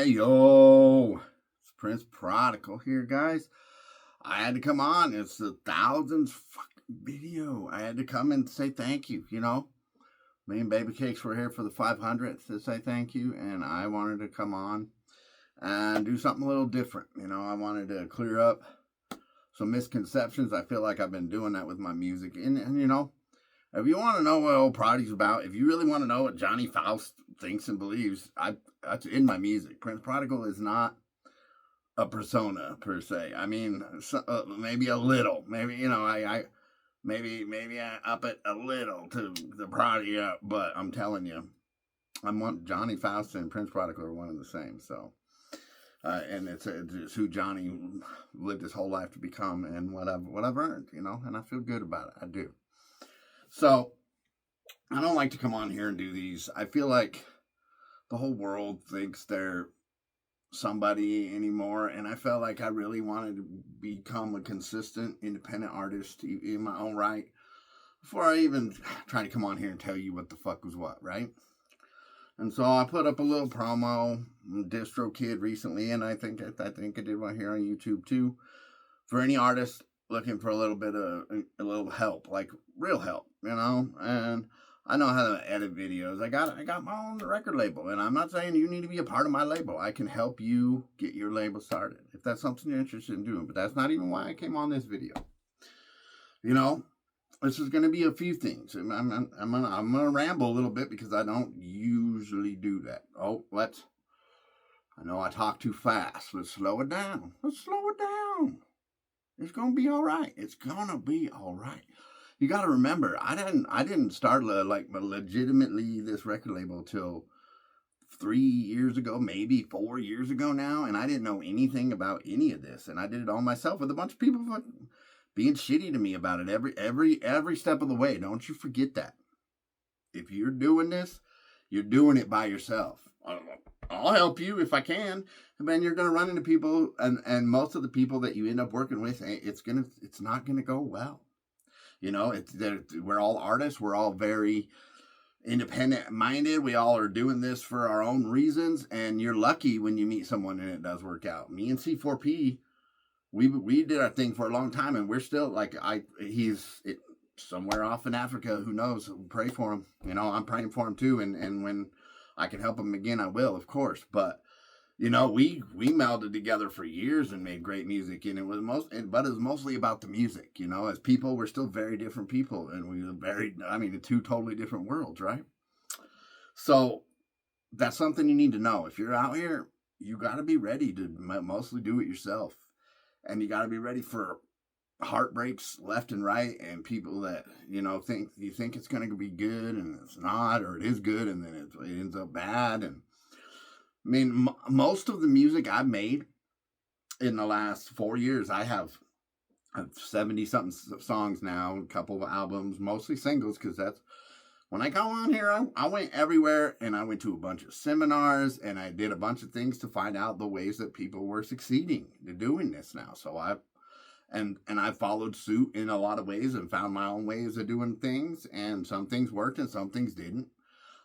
Hey, yo, it's Prince Prodigal here, guys. I had to come on. It's the thousands fucking video. I had to come and say thank you, Me and Baby Cakes were here for the 500th to say thank you, and I wanted to come on and do something a little different. I wanted to clear up some misconceptions. I feel like I've been doing that with my music. And if you want to know what Old Prodigy's about, if you really want to know what Johnny Faust thinks and believes, that's in my music. Prince Prodigal is not a persona per se. I mean, maybe a little. Maybe maybe I up it a little to the Prodigy, but I'm telling you, Johnny Faust and Prince Prodigal are one and the same. So, and it's who Johnny lived his whole life to become, and what I've earned, and I feel good about it. I do. So, I don't like to come on here and do these. I feel like the whole world thinks they're somebody anymore, and I felt like I really wanted to become a consistent, independent artist in my own right before I even try to come on here and tell you what the fuck was what, right? And so I put up a little promo, DistroKid recently, and I think I did one here on YouTube too, for any artist looking for a little help, like real help, and I know how to edit videos. I got my own record label, and I'm not saying you need to be a part of my label. I can help you get your label started if that's something you're interested in doing, but that's not even why I came on this video. This is going to be a few things. I'm gonna ramble a little bit because I don't usually do that. I know I talk too fast. Let's slow it down. It's gonna be all right. It's gonna be all right. You got to remember, I didn't start legitimately this record label till 3 years ago, maybe 4 years ago now, and I didn't know anything about any of this, and I did it all myself with a bunch of people being shitty to me about it every step of the way. Don't you forget that. If you're doing this, you're doing it by yourself. I'll help you if I can, and then you're gonna run into people, and most of the people that you end up working with, it's not gonna go well. We're all artists. We're all very independent-minded. We all are doing this for our own reasons, and you're lucky when you meet someone and it does work out. Me and C4P, we did our thing for a long time, and we're still he's somewhere off in Africa. Who knows? Pray for him. I'm praying for him too, and when I can help him again, I will, of course. But we melded together for years and made great music, and it was mostly about the music. As people, we're still very different people, and we were two totally different worlds, right? So that's something you need to know. If you're out here, you got to be ready to mostly do it yourself, and you got to be ready for heartbreaks left and right, and people that think it's going to be good and it's not, or it is good and then it ends up bad. And most of the music I've made in the last 4 years, I have 70-something songs now, a couple of albums, mostly singles, because that's, when I go on here, I went everywhere, and I went to a bunch of seminars, and I did a bunch of things to find out the ways that people were succeeding to doing this now. So I followed suit in a lot of ways and found my own ways of doing things, and some things worked and some things didn't.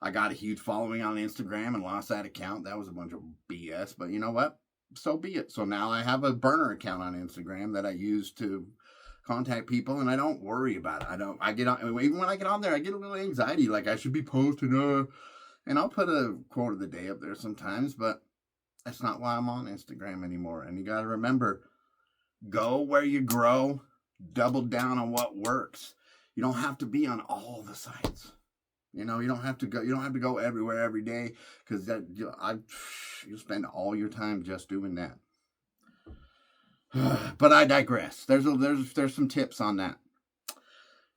I got a huge following on Instagram and lost that account. That was a bunch of BS, but you know what? So be it. So now I have a burner account on Instagram that I use to contact people, and I don't worry about it. Even when I get on there, I get a little anxiety, like I should be posting, and I'll put a quote of the day up there sometimes, but that's not why I'm on Instagram anymore. And you got to remember, go where you grow, double down on what works. You don't have to be on all the sites. You don't have to go everywhere every day, because you spend all your time just doing that. But I digress. There's some tips on that.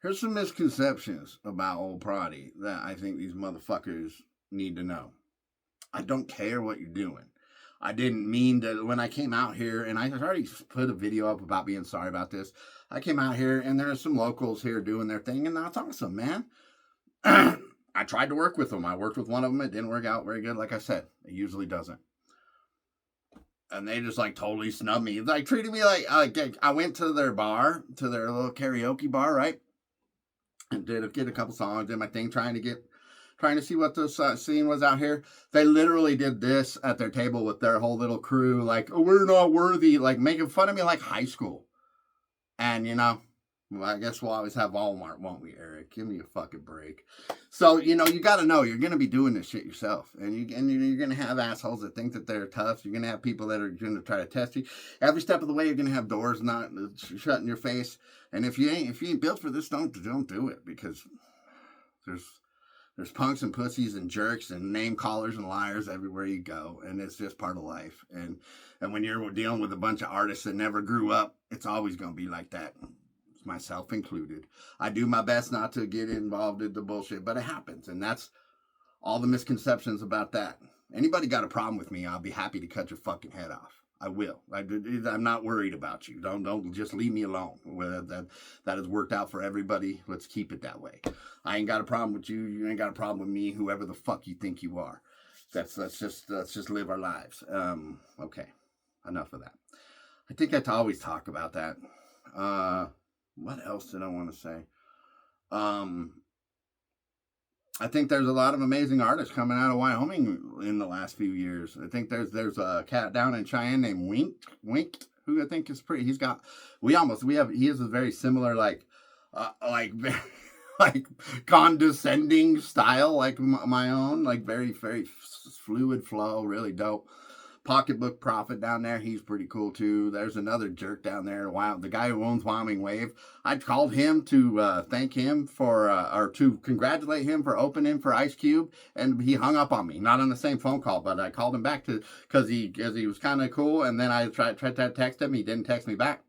Here's some misconceptions about Old Prodigy that I think these motherfuckers need to know. I don't care what you're doing. I didn't mean to, when I came out here, and I already put a video up about being sorry about this. I came out here, and there are some locals here doing their thing, and that's awesome, man. I tried to work with them. I worked with one of them. It didn't work out very good. Like I said, it usually doesn't. And they just totally snubbed me. Treated me like I went to their bar, to their little karaoke bar, right? And did a couple songs, did my thing, trying to get trying to see what the scene was out here. They literally did this at their table with their whole little crew, like, oh, we're not worthy, like making fun of me like high school. And, you know, well, I guess we'll always have Walmart, won't we, Eric? Give me a fucking break. So, you know, you got to know you're going to be doing this shit yourself. And you're going to have assholes that think that they're tough. You're going to have people that are going to try to test you. Every step of the way, you're going to have doors not shut in your face. And if you ain't built for this, don't do it, because there's punks and pussies and jerks and name callers and liars everywhere you go, and it's just part of life. And when you're dealing with a bunch of artists that never grew up, it's always going to be like that, myself included. I do my best not to get involved in the bullshit, but it happens, and that's all the misconceptions about that. Anybody got a problem with me, I'll be happy to cut your fucking head off. I will. I'm not worried about you. Don't just leave me alone. That has worked out for everybody. Let's keep it that way. I ain't got a problem with you. You ain't got a problem with me. Whoever the fuck you think you are. Let's just live our lives. Okay. Enough of that. I think I always talk about that. What else did I want to say? I think there's a lot of amazing artists coming out of Wyoming in the last few years. I think there's a cat down in Cheyenne named Winked, who I think is pretty. He has a very similar like condescending style like my own, like very very fluid flow, really dope. Pocketbook Prophet down there, he's pretty cool too. There's another jerk down there, the guy who owns Wyoming Wave. I called him to thank him for, or to congratulate him for opening for Ice Cube, and he hung up on me. Not on the same phone call, but I called him back because he was kind of cool, and then I tried to text him. He didn't text me back.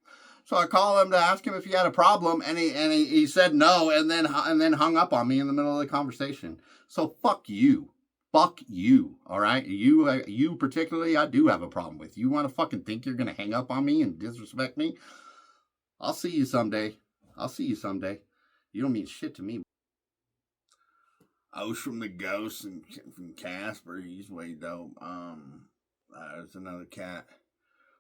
So I called him to ask him if he had a problem, and he said no, and then hung up on me in the middle of the conversation. So fuck you. Fuck you, all right? You particularly, I do have a problem with. You want to fucking think you're going to hang up on me and disrespect me? I'll see you someday. You don't mean shit to me. Osh from the Ghost and from Casper, he's way dope. There's another cat.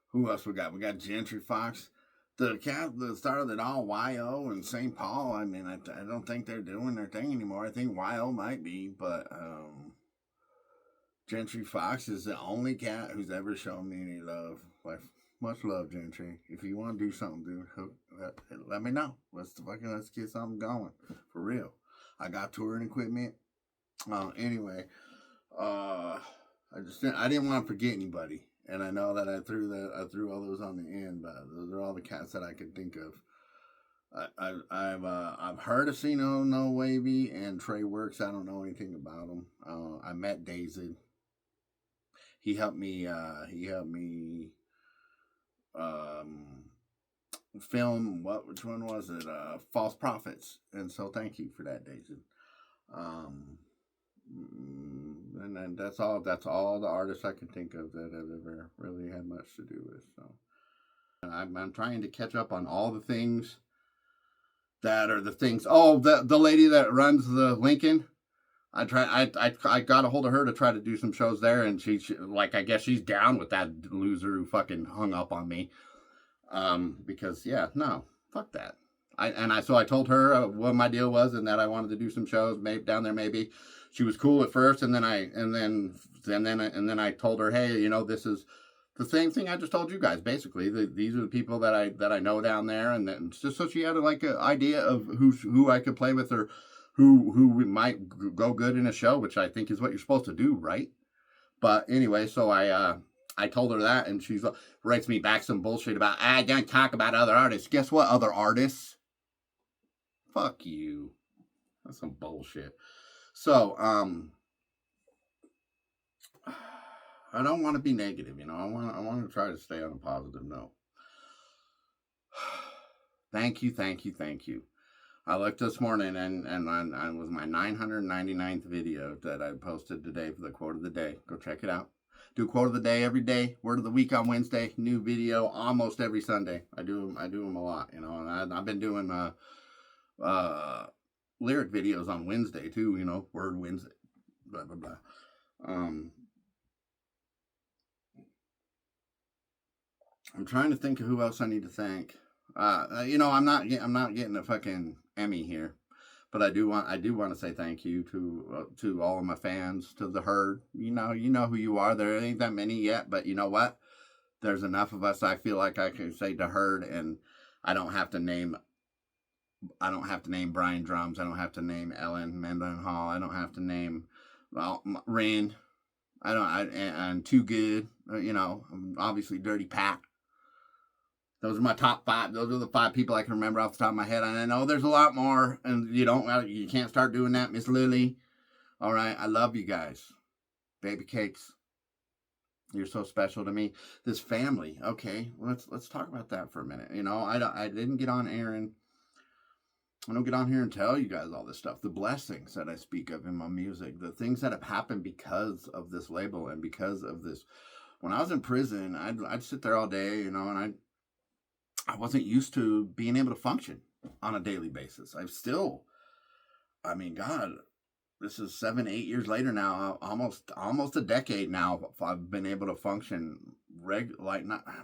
Who else we got? We got Gentry Fox. The cat that started it all, YO and St. Paul. I mean, I don't think they're doing their thing anymore. I think YO might be, but Gentry Fox is the only cat who's ever shown me any love. Like, much love, Gentry. If you want to do something, dude, let me know. Let's get something going for real. I got touring equipment. Anyway, I didn't want to forget anybody, and I know that I threw all those on the end, but those are all the cats that I could think of. I've heard of No Wavy and Trey Works. I don't know anything about them. I met Daisy. He helped me film which one was it? False Prophets. And so thank you for that, Daisy. And then that's all the artists I can think of that have ever really had much to do with. So and I'm trying to catch up on all the things that are the things. Oh, the lady that runs the Lincoln. I got a hold of her to try to do some shows there, and she like, I guess she's down with that loser who fucking hung up on me. Because yeah, no, fuck that. So I told her what my deal was, and that I wanted to do some shows maybe down there. Maybe she was cool at first, and then I told her, hey, you know, this is the same thing I just told you guys. Basically, these are the people that I know down there, and then just so she had like an idea of who I could play with, or who might go good in a show, which I think is what you're supposed to do, right? But anyway, so I told her that, and she writes me back some bullshit about, I don't talk about other artists. Guess what, other artists? Fuck you. That's some bullshit. So, I don't want to be negative, you know. I want to try to stay on a positive note. Thank you. I looked this morning, and I was my 999th video that I posted today for the quote of the day. Go check it out. Do quote of the day every day. Word of the week on Wednesday. New video almost every Sunday. I do them a lot, you know. And I've been doing lyric videos on Wednesday too. You know, Word Wednesday. Blah blah blah. I'm trying to think of who else I need to thank. You know, I'm not getting a fucking Emmy here, But I do want to say thank you to all of my fans, to the herd. You know who you are. There ain't that many yet, but you know what? There's enough of us. I feel like I can say the herd, and I don't have to name. I don't have to name Brian Drums. I don't have to name Ellen Mendenhall. I don't have to name, well, Ren. I don't. And Too Good. Obviously Dirty Pat. Those are my top 5. Those are the 5 people I can remember off the top of my head. And I know there's a lot more, and you can't start doing that, Miss Lily. All right, I love you guys, baby cakes. You're so special to me. This family, okay. Let's talk about that for a minute. I didn't get on air and I don't get on here and tell you guys all this stuff. The blessings that I speak of in my music, the things that have happened because of this label and because of this. When I was in prison, I'd sit there all day, and I wasn't used to being able to function on a daily basis. God, this is 7, 8 years later now, almost a decade now. I've been able to function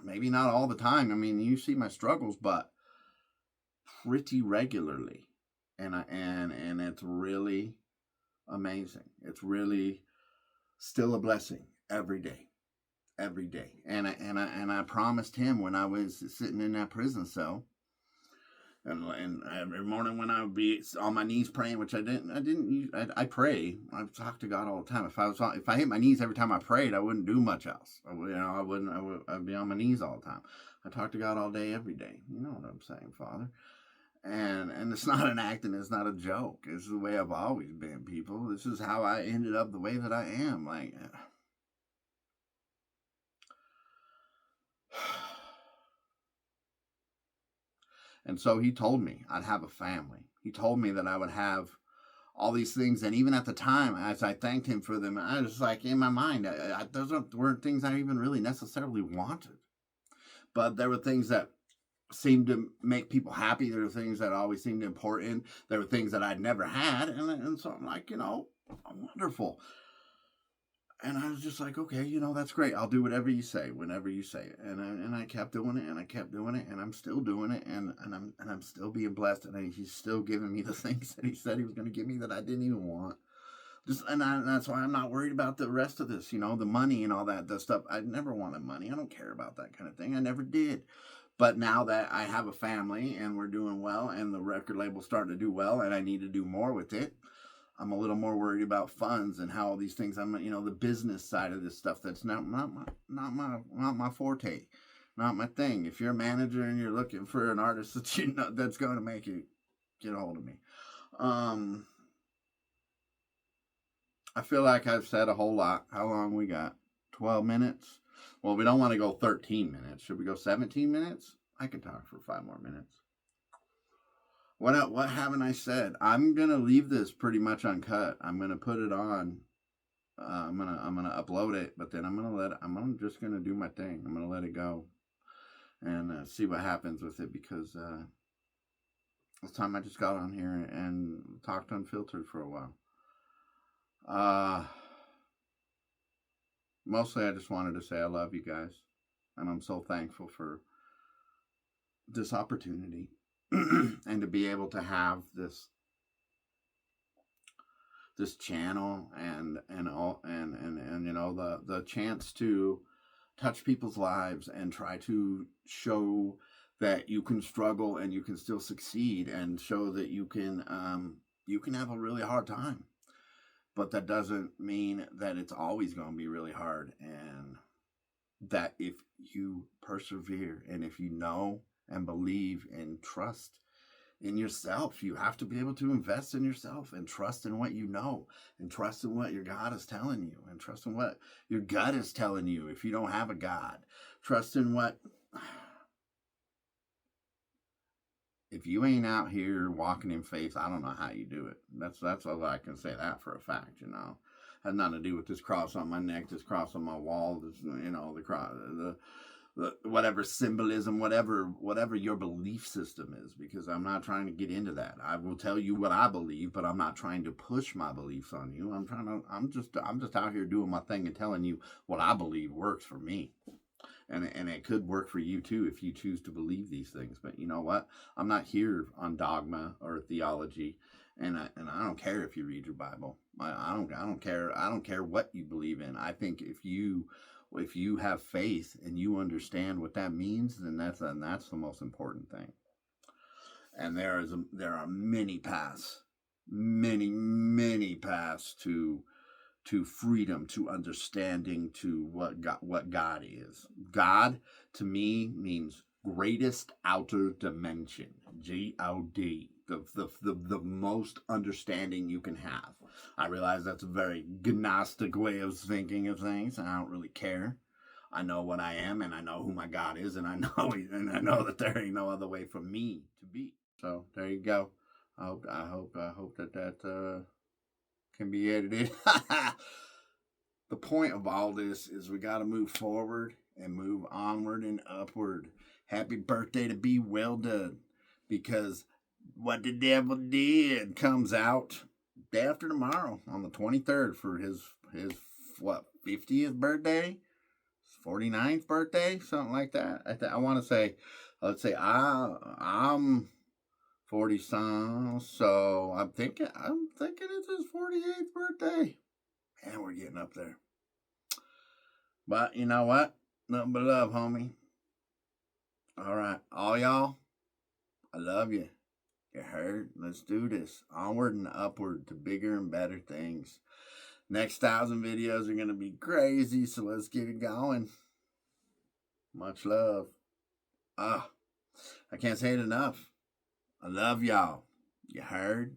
maybe not all the time. I mean, you see my struggles, but pretty regularly, and it's really amazing. It's really still a blessing every day. And I promised him when I was sitting in that prison cell, and every morning when I would be on my knees praying, which I pray. I talk to God all the time. If I hit my knees every time I prayed, I wouldn't do much else. I'd be on my knees all the time. I talk to God all day, every day. You know what I'm saying, Father? And it's not an act, and it's not a joke. It's the way I've always been, people. This is how I ended up the way that I am. And so he told me I'd have a family. He told me that I would have all these things. And even at the time, as I thanked him for them, I was like, in my mind, those weren't things I even really necessarily wanted. But there were things that seemed to make people happy. There were things that always seemed important. There were things that I'd never had. And so I'm like, wonderful. And I was just like, okay, that's great. I'll do whatever you say, whenever you say it. And I kept doing it, and I kept doing it, and I'm still doing it, and I'm still being blessed, and he's still giving me the things that he said he was going to give me that I didn't even want. That's why I'm not worried about the rest of this, the money and all that stuff. I never wanted money. I don't care about that kind of thing. I never did. But now that I have a family and we're doing well and the record label's starting to do well and I need to do more with it, I'm a little more worried about funds and how all these things. I'm, the business side of this stuff. That's not my forte, not my thing. If you're a manager and you're looking for an artist that that's going to make it, get a hold of me. I feel like I've said a whole lot. How long we got? 12 minutes. Well, we don't want to go 13 minutes. Should we go 17 minutes? I can talk for 5 more minutes. What haven't I said? I'm gonna leave this pretty much uncut. I'm gonna put it on. I'm gonna upload it, but then I'm just gonna do my thing. I'm gonna let it go and see what happens with it, because this time I just got on here and talked unfiltered for a while. Mostly I just wanted to say I love you guys, and I'm so thankful for this opportunity and to be able to have this channel and the chance to touch people's lives and try to show that you can struggle and you can still succeed, and show that you can have a really hard time. But that doesn't mean that it's always going to be really hard, and that if you persevere and if you know and believe and trust in yourself, you have to be able to invest in yourself and trust in what you know, and trust in what your God is telling you, and trust in what your gut is telling you if you don't have a God. Trust in what... If you ain't out here walking in faith, I don't know how you do it. That's all I can say that for a fact, Has nothing to do with this cross on my neck, this cross on my wall, this, the cross, the whatever symbolism, whatever your belief system is, because I'm not trying to get into that. I will tell you what I believe, but I'm not trying to push my beliefs on you. I'm just out here doing my thing and telling you what I believe works for me. And it could work for you too if you choose to believe these things. But you know what? I'm not here on dogma or theology, and I don't care if you read your Bible. I don't care. I don't care what you believe in. I think if you have faith and you understand what that means, then that's the most important thing. And there are many paths, many paths to freedom, to understanding, to what God is. God, to me, means greatest outer dimension. God. The most understanding you can have. I realize that's a very Gnostic way of thinking of things, and I don't really care. I know what I am, and I know who my God is, and I know that there ain't no other way for me to be. So there you go. I hope that can be edited. The point of all this is we got to move forward and move onward and upward. Happy birthday to Be Well Done, because What the Devil Did comes out day after tomorrow on the 23rd for his 50th birthday, 49th birthday, something like that. I want to say, let's say I'm 40 some, so I'm thinking it's his 48th birthday. And we're getting up there. But you know what? Nothing but love, homie. All right. All y'all, I love you. You heard? Let's do this. Onward and upward to bigger and better things. Next 1,000 videos are going to be crazy, so let's get it going. Much love. I can't say it enough. I love y'all. You heard?